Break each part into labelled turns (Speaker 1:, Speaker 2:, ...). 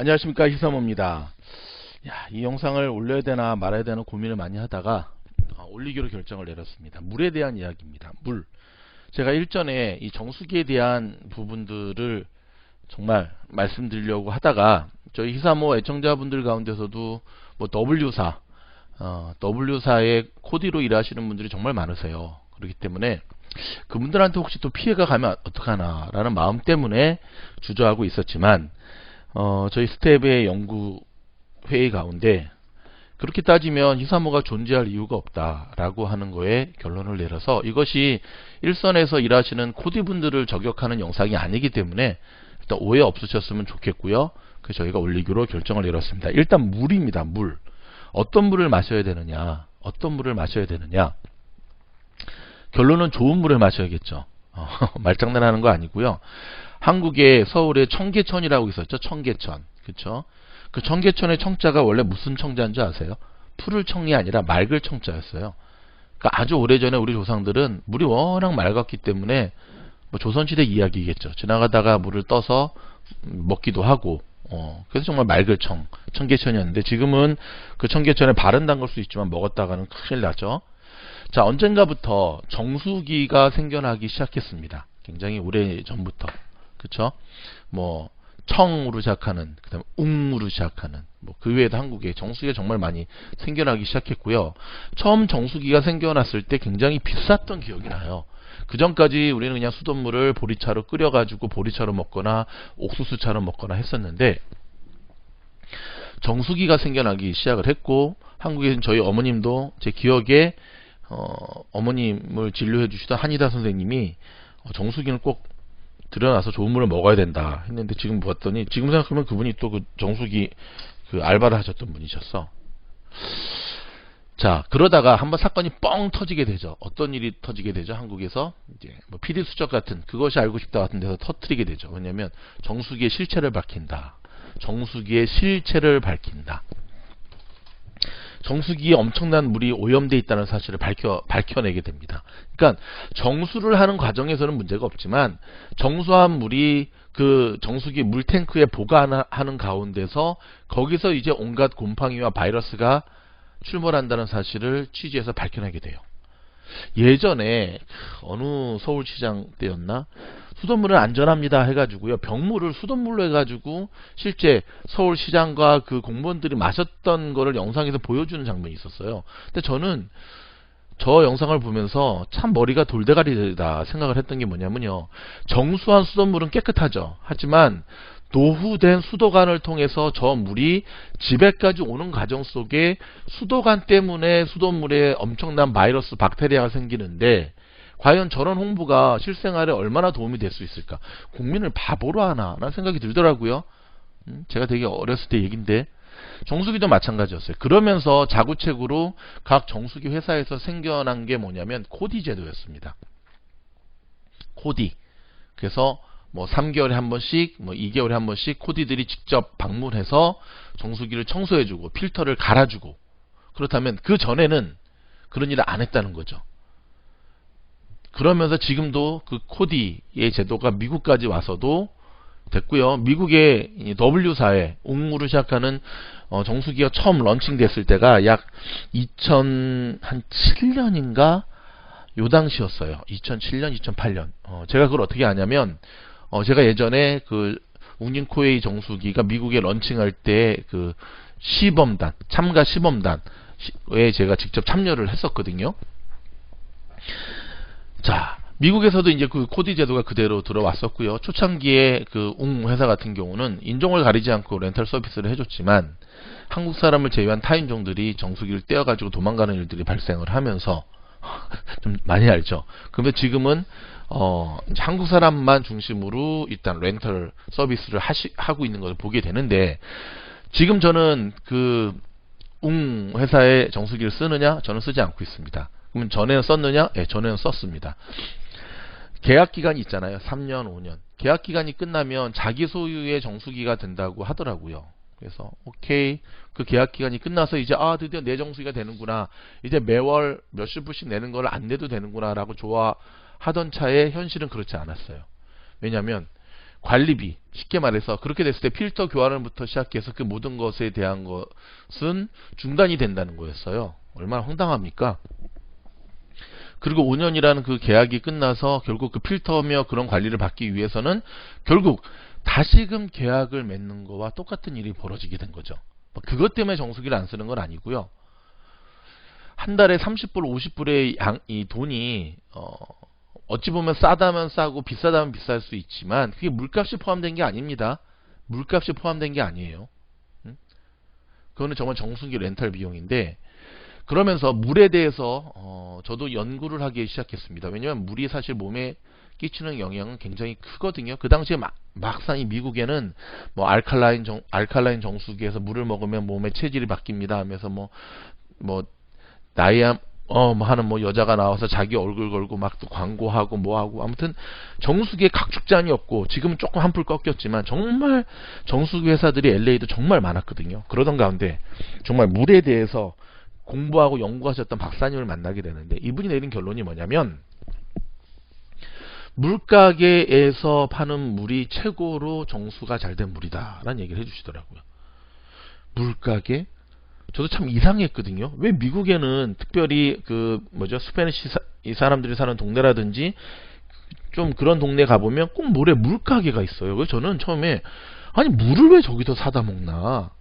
Speaker 1: 안녕하십니까, 희사모입니다. 이 영상을 올려야 되나 말아야 되나 고민을 많이 하다가 올리기로 결정을 내렸습니다. 물에 대한 이야기입니다. 물. 제가 일전에 이 정수기에 대한 부분들을 정말 말씀드리려고 하다가 저희 희사모 애청자분들 가운데서도 뭐 W사의 코디로 일하시는 분들이 정말 많으세요. 그렇기 때문에 그분들한테 혹시 또 피해가 가면 어떡하나 라는 마음 때문에 주저하고 있었지만 저희 스텝의 연구 회의 가운데 그렇게 따지면 희사모가 존재할 이유가 없다라고 하는 거에 결론을 내려서 이것이 일선에서 일하시는 코디분들을 저격하는 영상이 아니기 때문에 일단 오해 없으셨으면 좋겠고요. 그래서 저희가 올리기로 결정을 내렸습니다. 일단 물입니다. 물. 어떤 물을 마셔야 되느냐? 어떤 물을 마셔야 되느냐? 결론은 좋은 물을 마셔야겠죠. 말장난하는 거 아니고요. 한국에 서울에 청계천이라고 있었죠. 청계천. 그쵸? 그 청계천의 청자가 원래 무슨 청자인 줄 아세요? 푸를 청이 아니라 맑을 청자였어요. 그러니까 아주 오래전에 우리 조상들은 물이 워낙 맑았기 때문에 뭐 조선시대 이야기겠죠. 지나가다가 물을 떠서 먹기도 하고 그래서 정말 맑을 청계천이었는데 지금은 그 청계천에 바른 담글 수 있지만 먹었다가는 큰일 나죠. 자, 언젠가부터 정수기가 생겨나기 시작했습니다. 굉장히 오래 전부터. 그쵸? 뭐 청으로 시작하는, 그 다음에 웅으로 시작하는, 뭐 그 외에도 한국에 정수기가 정말 많이 생겨나기 시작했고요. 처음 정수기가 생겨났을 때 굉장히 비쌌던 기억이 나요. 그 전까지 우리는 그냥 수돗물을 보리차로 끓여가지고 보리차로 먹거나 옥수수차로 먹거나 했었는데 정수기가 생겨나기 시작을 했고 한국에는 저희 어머님도 제 기억에 어머님을 진료해 주시던 한의사 선생님이 정수기는 꼭 들여놔서 좋은 물을 먹어야 된다 했는데 지금 봤더니 지금 생각하면 그분이 또 그 정수기 그 알바를 하셨던 분이셨어. 자, 그러다가 한번 사건이 뻥 터지게 되죠. 어떤 일이 터지게 되죠? 한국에서 이제 뭐 PD 수첩 같은 그것이 알고 싶다 같은 데서 터뜨리게 되죠. 왜냐하면 정수기의 실체를 밝힌다. 정수기의 실체를 밝힌다. 정수기에 엄청난 물이 오염되어 있다는 사실을 밝혀내게 됩니다. 그러니까 정수를 하는 과정에서는 문제가 없지만 정수한 물이 그 정수기 물탱크에 보관하는 가운데서 거기서 이제 온갖 곰팡이와 바이러스가 출몰한다는 사실을 취재해서 밝혀내게 돼요. 예전에 어느 서울시장 때였나 수돗물은 안전합니다 해가지고요 병물을 수돗물로 해가지고 실제 서울시장과 그 공무원들이 마셨던 거를 영상에서 보여주는 장면이 있었어요. 근데 저는 저 영상을 보면서 참 머리가 돌대가리다 생각을 했던 게 뭐냐면요, 정수한 수돗물은 깨끗하죠. 하지만 노후된 수도관을 통해서 저 물이 집에까지 오는 과정 속에 수도관 때문에 수돗물에 엄청난 바이러스, 박테리아가 생기는데 과연 저런 홍보가 실생활에 얼마나 도움이 될 수 있을까? 국민을 바보로 하나? 라는 생각이 들더라고요. 제가 되게 어렸을 때 얘기인데 정수기도 마찬가지였어요. 그러면서 자구책으로 각 정수기 회사에서 생겨난 게 뭐냐면 코디 제도였습니다. 코디. 그래서 뭐 3개월에 한 번씩, 뭐 2개월에 한 번씩 코디들이 직접 방문해서 정수기를 청소해주고 필터를 갈아주고, 그렇다면 그 전에는 그런 일을 안 했다는 거죠. 그러면서 지금도 그 코디의 제도가 미국까지 와서도 됐고요. 미국의 W사의 웅으로 시작하는 정수기가 처음 런칭됐을 때가 약 2007년인가 요 당시였어요. 2007년, 2008년. 제가 그걸 어떻게 아냐면 제가 예전에 그 웅진코웨이 정수기가 미국에 런칭할 때 그 시범단, 참가 시범단에 제가 직접 참여를 했었거든요. 자, 미국에서도 이제 그 코디 제도가 그대로 들어왔었고요. 초창기에 그 웅 회사 같은 경우는 인종을 가리지 않고 렌탈 서비스를 해줬지만 한국 사람을 제외한 타인종들이 정수기를 떼어가지고 도망가는 일들이 발생을 하면서 좀 많이 알죠. 그런데 지금은 이제 한국 사람만 중심으로 일단 렌털 서비스를 하고 있는 것을 보게 되는데 지금 저는 그 웅 회사의 정수기를 쓰느냐? 저는 쓰지 않고 있습니다. 그러면 전에는 썼느냐? 예, 전에는 썼습니다. 계약 기간이 있잖아요. 3년, 5년. 계약 기간이 끝나면 자기 소유의 정수기가 된다고 하더라고요. 그래서 오케이, 그 계약 기간이 끝나서 이제 드디어 내 정수기가 되는구나, 이제 매월 몇십 불씩 내는 걸 안 내도 되는구나 라고 좋아하던 차에 현실은 그렇지 않았어요. 왜냐하면 관리비, 쉽게 말해서 그렇게 됐을 때 필터 교환을부터 시작해서 그 모든 것에 대한 것은 중단이 된다는 거였어요. 얼마나 황당합니까? 그리고 5년이라는 그 계약이 끝나서 결국 그 필터며 그런 관리를 받기 위해서는 결국 다시금 계약을 맺는 거와 똑같은 일이 벌어지게 된 거죠. 그것 때문에 정수기를 안 쓰는 건 아니고요. 한 달에 30불, 50불의 이 돈이 어찌 보면 싸다면 싸고 비싸다면 비쌀 수 있지만 그게 물값이 포함된 게 아닙니다. 물값이 포함된 게 아니에요. 그거는 정말 정수기 렌탈 비용인데, 그러면서 물에 대해서 저도 연구를 하기 시작했습니다. 왜냐하면 물이 사실 몸에 끼치는 영향은 굉장히 크거든요. 그 당시에 막상 이 미국에는 뭐 알칼라인 정수기에서 물을 먹으면 몸의 체질이 바뀝니다 하면서 뭐 나이야 하는 뭐 여자가 나와서 자기 얼굴 걸고 막 또 광고하고 뭐하고, 아무튼 정수기에 각축잔이 없고, 지금은 조금 한풀 꺾였지만 정말 정수기 회사들이 LA도 정말 많았거든요. 그러던 가운데 정말 물에 대해서 공부하고 연구하셨던 박사님을 만나게 되는데, 이분이 내린 결론이 뭐냐면 물가게에서 파는 물이 최고로 정수가 잘 된 물이다 라는 얘기를 해주시더라고요. 물가게? 저도 참 이상했거든요. 왜 미국에는 특별히 스페니시 이 사람들이 사는 동네라든지 좀 그런 동네 가보면 꼭 물에 물가게가 있어요. 그래서 저는 처음에 아니 물을 왜 저기서 사다 먹나?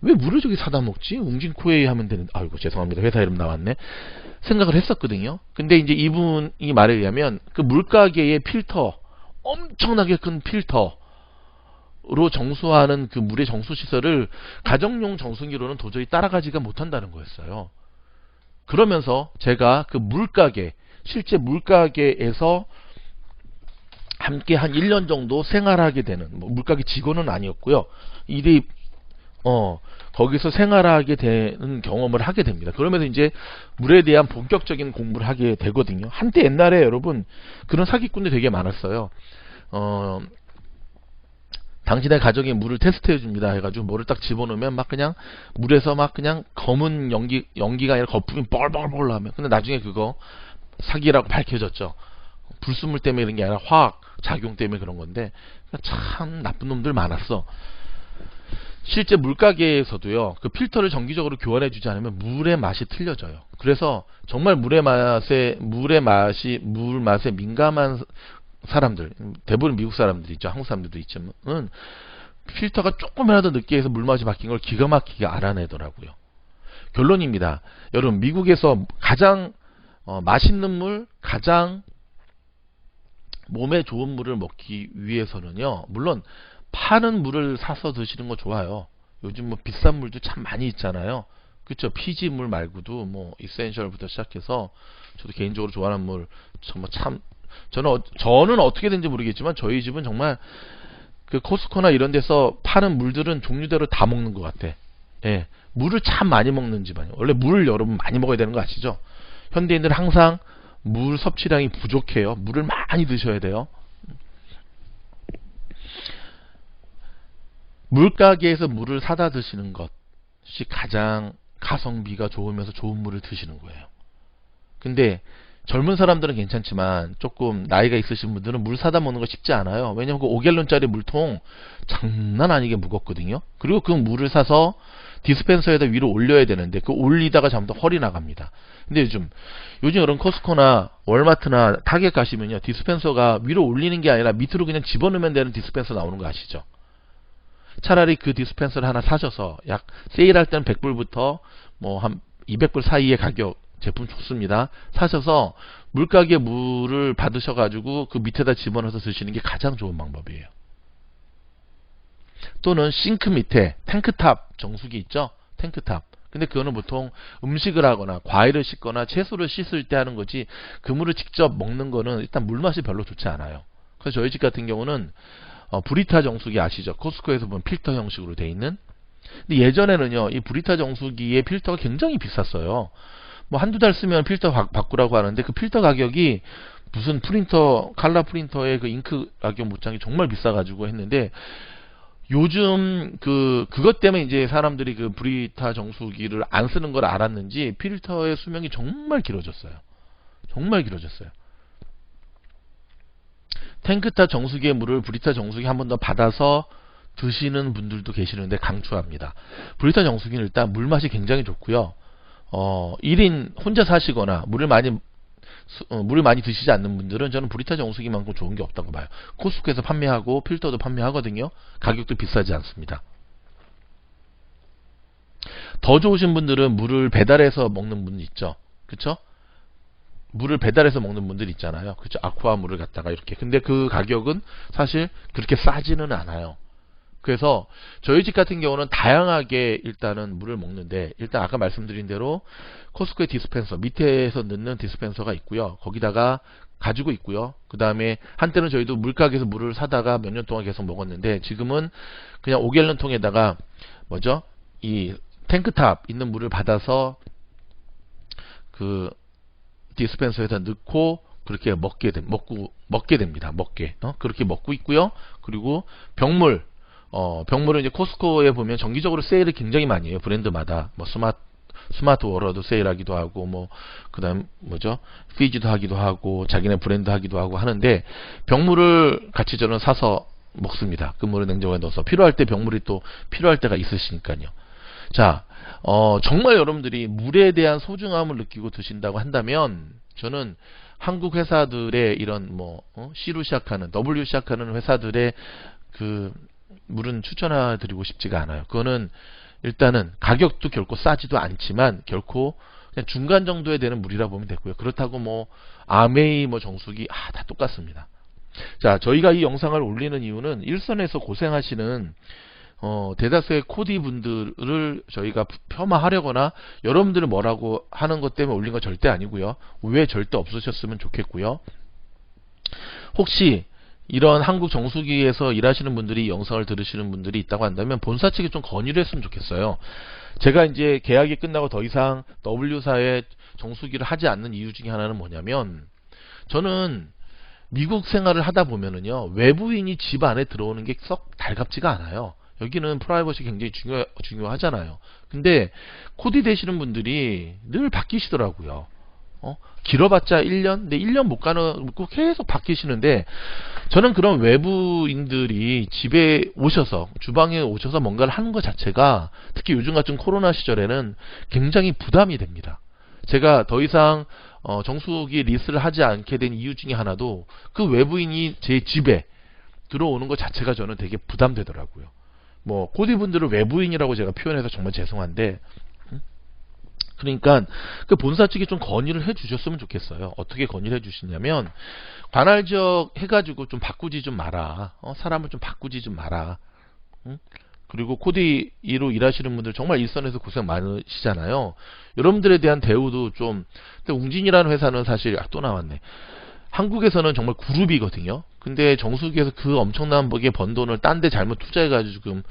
Speaker 1: 왜 물을 저기 사다 먹지? 웅진코에이 하면 되는, 아이고 죄송합니다. 회사 이름 나왔네. 생각을 했었거든요. 근데 이제 이분이 말에 의하면 그 물가게의 필터, 엄청나게 큰 필터 로 정수하는 그 물의 정수 시설을 가정용 정수기로는 도저히 따라가지가 못한다는 거였어요. 그러면서 제가 그 물가게, 실제 물가게에서 함께 한 1년 정도 생활하게 되는, 물가게 직원은 아니었고요. 일이 거기서 생활하게 되는 경험을 하게 됩니다. 그러면서 이제 물에 대한 본격적인 공부를 하게 되거든요. 한때 옛날에 여러분 그런 사기꾼들이 되게 많았어요. 당신의 가정에 물을 테스트해 줍니다 해가지고 뭐를 딱 집어넣으면 막 그냥 물에서 막 그냥 검은 연기가 아니라 거품이 뻘뻘뻘 나면, 근데 나중에 그거 사기라고 밝혀졌죠. 불순물 때문에 그런 게 아니라 화학 작용 때문에 그런 건데, 참 나쁜 놈들 많았어. 실제 물가게에서도요, 그 필터를 정기적으로 교환해 주지 않으면 물의 맛이 틀려져요. 그래서 정말 물 맛에 민감한 사람들, 대부분 미국 사람들이죠. 한국 사람들도 있지만 필터가 조금이라도 늦게 해서 물맛이 바뀐 걸 기가 막히게 알아내더라고요. 결론입니다. 여러분, 미국에서 가장 맛있는 물, 가장 몸에 좋은 물을 먹기 위해서는요, 물론 파는 물을 사서 드시는 거 좋아요. 요즘 뭐 비싼 물도 참 많이 있잖아요. 그렇죠. 피지 물 말고도 뭐 이센셜부터 시작해서 저도 개인적으로 좋아하는 물 정말 참, 저는 어떻게 된지 모르겠지만 저희 집은 정말 그 코스코나 이런 데서 파는 물들은 종류대로 다 먹는 것 같아. 예, 물을 참 많이 먹는 집안이에요. 원래 물을 여러분 많이 먹어야 되는 거 아시죠? 현대인들은 항상 물 섭취량이 부족해요. 물을 많이 드셔야 돼요. 물가게에서 물을 사다 드시는 것이 가장 가성비가 좋으면서 좋은 물을 드시는 거예요. 근데 젊은 사람들은 괜찮지만 조금 나이가 있으신 분들은 물 사다 먹는 거 쉽지 않아요. 왜냐면 그 5갤론짜리 물통 장난 아니게 무겁거든요. 그리고 그 물을 사서 디스펜서에다 위로 올려야 되는데 그 올리다가 잘못하면 허리 나갑니다. 근데 요즘 이런 코스코나 월마트나 타겟 가시면요, 디스펜서가 위로 올리는 게 아니라 밑으로 그냥 집어넣으면 되는 디스펜서 나오는 거 아시죠? 차라리 그 디스펜서를 하나 사셔서, 약 세일할 때는 100불부터 뭐 한 200불 사이의 가격 제품 좋습니다. 사셔서 물가게 물을 받으셔가지고 그 밑에다 집어넣어서 드시는 게 가장 좋은 방법이에요. 또는 싱크 밑에 탱크탑 정수기 있죠? 탱크탑. 근데 그거는 보통 음식을 하거나 과일을 씻거나 채소를 씻을 때 하는 거지, 그 물을 직접 먹는 거는 일단 물맛이 별로 좋지 않아요. 그래서 저희 집 같은 경우는 브리타 정수기 아시죠? 코스코에서 보면 필터 형식으로 돼 있는. 근데 예전에는요, 이 브리타 정수기의 필터가 굉장히 비쌌어요. 뭐 한두 달 쓰면 필터 바꾸라고 하는데, 그 필터 가격이 무슨 프린터, 칼라 프린터의 그 잉크 가격 못장이 정말 비싸가지고 했는데, 요즘 그것 때문에 이제 사람들이 그 브리타 정수기를 안 쓰는 걸 알았는지 필터의 수명이 정말 길어졌어요. 정말 길어졌어요. 탱크탑 정수기의 물을 브리타 정수기 한 번 더 받아서 드시는 분들도 계시는데 강추합니다. 브리타 정수기는 일단 물맛이 굉장히 좋고요. 1인 혼자 사시거나 물을 많이 드시지 않는 분들은 저는 브리타 정수기만큼 좋은 게 없다고 봐요. 코스트코에서 판매하고 필터도 판매하거든요. 가격도 비싸지 않습니다. 더 좋으신 분들은 물을 배달해서 먹는 분 있죠. 그쵸? 물을 배달해서 먹는 분들 있잖아요. 그쵸? 아쿠아 물을 갖다가 이렇게. 근데 그 가격은 사실 그렇게 싸지는 않아요. 그래서 저희 집 같은 경우는 다양하게 일단은 물을 먹는데, 일단 아까 말씀드린 대로 코스트코의 디스펜서, 밑에서 넣는 디스펜서가 있고요. 거기다가 가지고 있고요. 그 다음에 한때는 저희도 물가게에서 물을 사다가 몇 년 동안 계속 먹었는데, 지금은 그냥 5갤런 통에다가 이 탱크탑 있는 물을 받아서 그 디스펜서에다 넣고 그렇게 먹게 됩니다. 그렇게 먹고 있고요. 그리고 병물은 이제 코스트코에 보면 정기적으로 세일을 굉장히 많이 해요. 브랜드마다 뭐 스마트 워러도 세일하기도 하고, 뭐 그다음 피지도 하기도 하고, 자기네 브랜드 하기도 하고 하는데, 병물을 같이 저는 사서 먹습니다. 그 물을 냉장고에 넣어서 필요할 때 병물이 또 필요할 때가 있으시니까요. 자, 정말 여러분들이 물에 대한 소중함을 느끼고 드신다고 한다면, 저는 한국 회사들의 이런 C로 시작하는, W 시작하는 회사들의 그 물은 추천해드리고 싶지가 않아요. 그거는 일단은 가격도 결코 싸지도 않지만 결코 그냥 중간 정도에 되는 물이라 보면 되고요. 그렇다고 아메이 정수기 다 똑같습니다. 자, 저희가 이 영상을 올리는 이유는 일선에서 고생하시는 대다수의 코디 분들을 저희가 폄하하려거나 여러분들을 뭐라고 하는 것 때문에 올린 건 절대 아니고요. 왜 절대 없으셨으면 좋겠고요. 혹시 이런 한국 정수기에서 일하시는 분들이, 영상을 들으시는 분들이 있다고 한다면 본사 측에 좀 건의를 했으면 좋겠어요. 제가 이제 계약이 끝나고 더 이상 W사의 정수기를 하지 않는 이유 중에 하나는 뭐냐면, 저는 미국 생활을 하다 보면은요, 외부인이 집 안에 들어오는 게 썩 달갑지가 않아요. 여기는 프라이버시 굉장히 중요하잖아요. 근데 코디 되시는 분들이 늘 바뀌시더라고요. 길어봤자 1년? 근데 1년 못 가는, 계속 바뀌시는데, 저는 그런 외부인들이 집에 오셔서, 주방에 오셔서 뭔가를 하는 것 자체가, 특히 요즘 같은 코로나 시절에는 굉장히 부담이 됩니다. 제가 더 이상 정수기 리스를 하지 않게 된 이유 중에 하나도 그 외부인이 제 집에 들어오는 것 자체가 저는 되게 부담되더라고요. 코디분들을 외부인이라고 제가 표현해서 정말 죄송한데, 그러니까 그 본사 측이 좀 건의를 해 주셨으면 좋겠어요. 어떻게 건의를 해 주시냐면, 관할지역 해가지고 좀 바꾸지 좀 마라. 사람을 좀 바꾸지 좀 마라. 그리고 코디로 일하시는 분들 정말 일선에서 고생 많으시잖아요. 여러분들에 대한 대우도 좀, 근데 웅진이라는 회사는 사실 또 나왔네. 한국에서는 정말 그룹이거든요. 근데 정수기에서 그 엄청난 번 돈을 딴 데 잘못 투자해가지고 좀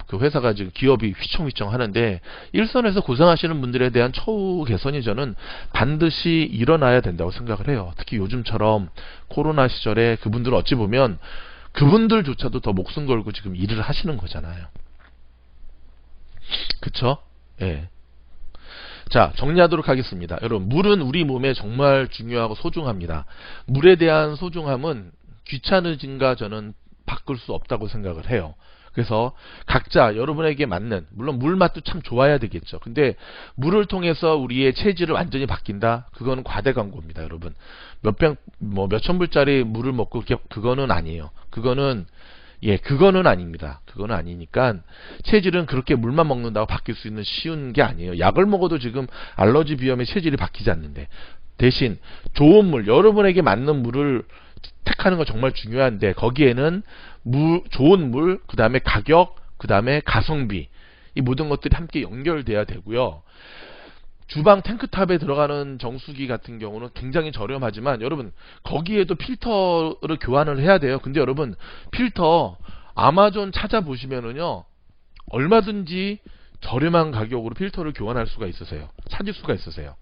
Speaker 1: 그 회사가 지금 기업이 휘청휘청 하는데, 일선에서 고생하시는 분들에 대한 처우 개선이 저는 반드시 일어나야 된다고 생각을 해요. 특히 요즘처럼 코로나 시절에 그분들은 어찌 보면 그분들조차도 더 목숨 걸고 지금 일을 하시는 거잖아요. 그쵸? 예. 자, 정리하도록 하겠습니다. 여러분, 물은 우리 몸에 정말 중요하고 소중합니다. 물에 대한 소중함은 귀찮으신가 저는 바꿀 수 없다고 생각을 해요. 그래서 각자 여러분에게 맞는, 물론 물 맛도 참 좋아야 되겠죠. 근데 물을 통해서 우리의 체질을 완전히 바뀐다? 그거는 과대 광고입니다, 여러분. 몇천 불짜리 물을 먹고 그거는 아니에요. 그거는 아닙니다. 그거는 아니니까, 체질은 그렇게 물만 먹는다고 바뀔 수 있는 쉬운 게 아니에요. 약을 먹어도 지금 알러지 비염의 체질이 바뀌지 않는데, 대신 좋은 물, 여러분에게 맞는 물을 택하는 거 정말 중요한데, 거기에는 좋은 물, 그 다음에 가격, 그 다음에 가성비, 이 모든 것들이 함께 연결돼야 되고요. 주방 탱크탑에 들어가는 정수기 같은 경우는 굉장히 저렴하지만, 여러분 거기에도 필터를 교환을 해야 돼요. 근데 여러분, 필터 아마존 찾아보시면은요, 얼마든지 저렴한 가격으로 필터를 교환할 수가 있으세요. 찾을 수가 있으세요.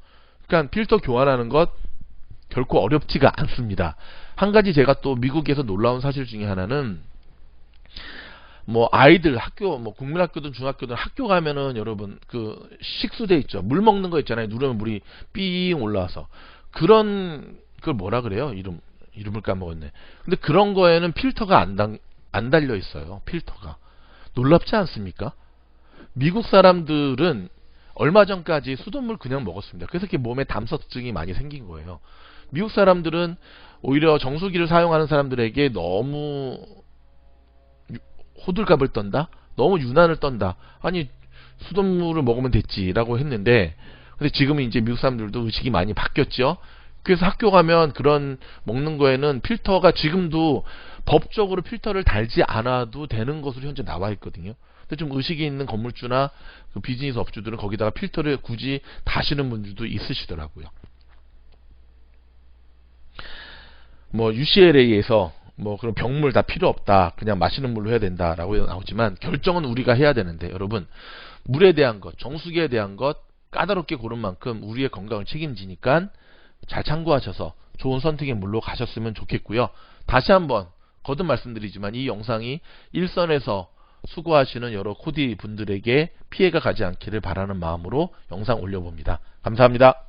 Speaker 1: 그러니까 필터 교환하는 것 결코 어렵지가 않습니다. 한 가지 제가 또 미국에서 놀라운 사실 중에 하나는, 아이들 학교, 국민학교든 중학교든 학교 가면은 여러분 그 식수대 있죠. 물 먹는 거 있잖아요. 누르면 물이 삥 올라와서. 그걸 뭐라 그래요? 이름. 이름을 까먹었네. 근데 그런 거에는 필터가 안 달려 있어요. 필터가. 놀랍지 않습니까? 미국 사람들은 얼마 전까지 수돗물 그냥 먹었습니다. 그래서 이렇게 몸에 담석증이 많이 생긴 거예요. 미국 사람들은 오히려 정수기를 사용하는 사람들에게 너무 호들갑을 떤다? 너무 유난을 떤다. 아니, 수돗물을 먹으면 됐지라고 했는데, 근데 지금은 이제 미국 사람들도 의식이 많이 바뀌었죠. 그래서 학교 가면 그런 먹는 거에는 필터가 지금도 법적으로 필터를 달지 않아도 되는 것으로 현재 나와 있거든요. 근데 좀 의식이 있는 건물주나 그 비즈니스 업주들은 거기다가 필터를 굳이 다시는 분들도 있으시더라고요. 뭐 UCLA에서 뭐 그런 병물 다 필요 없다, 그냥 마시는 물로 해야 된다라고 나오지만 결정은 우리가 해야 되는데, 여러분, 물에 대한 것, 정수기에 대한 것 까다롭게 고른 만큼 우리의 건강을 책임지니까 잘 참고하셔서 좋은 선택의 물로 가셨으면 좋겠고요. 다시 한번 거듭 말씀드리지만 이 영상이 일선에서 수고하시는 여러 코디 분들에게 피해가 가지 않기를 바라는 마음으로 영상 올려봅니다. 감사합니다.